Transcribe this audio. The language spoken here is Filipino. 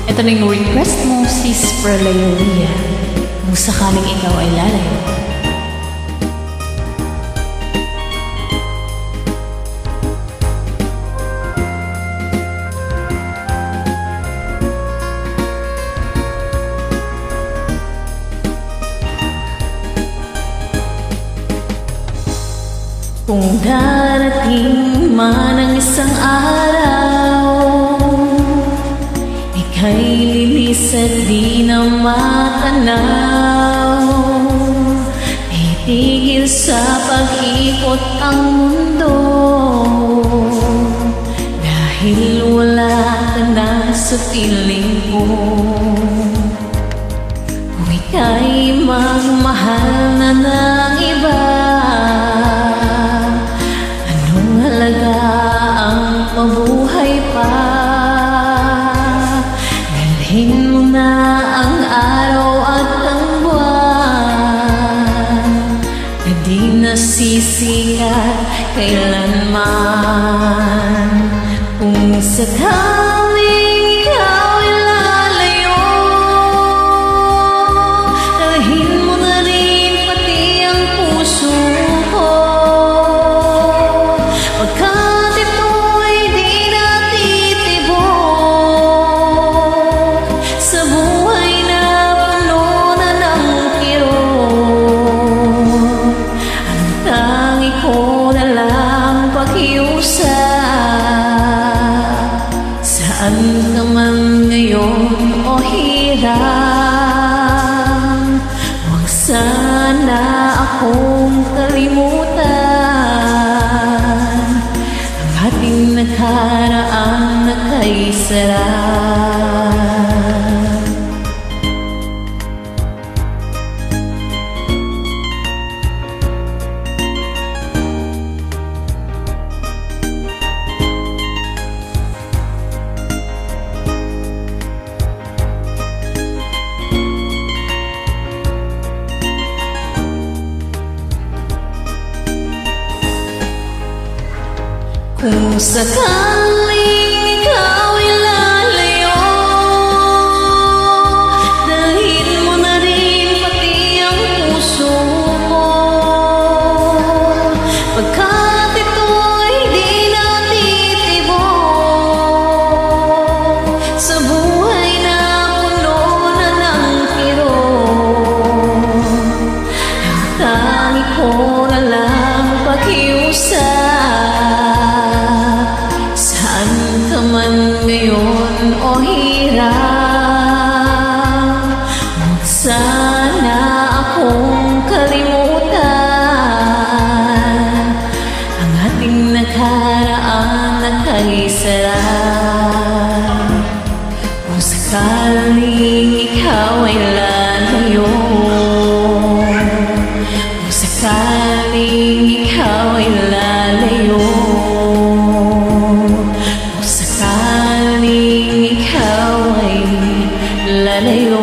Ito na yung request mo, Sis Perlayoria. Kung sakaling ikaw ay lalayo. Kung darating man ang isang araw, ika'y lilis at di na matanaw. Itigil sa pag-ikot ang mundo, dahil wala ka na sa piling ko. Kung ika'y magmahal na ng iba, ang mabuhay pa. Dalhin mo na ang araw at ang buwan na di nasisikat kailanman. Kung sakaling ikaw ay lalayo, dalhin mo na rin pati ang puso ko. Pagkat ito'y di natitibok sa buhay na puno na ng kirot, ang tangi ko na lang pakiusap. Saan ka man ngayon o hirap, huwag sana akong kalimutan ang ating nakaraan na kay sarap. Kung sakaling ikaw ay lalayo, dalhin mo na rin pati ang puso ko. Pagkat ito'y di natitibok sa buhay na puno na ng kirot, ang tangi ko na lang pakiusap. Saan ka man ngayon o hirap, huwag sana akong kalimutan ang ating nakaraan na kay sarap. Kung sakaling ikaw ay lalayo, kung sakaling ikaw ay lalayo, sakaling ikaw ay lalayo.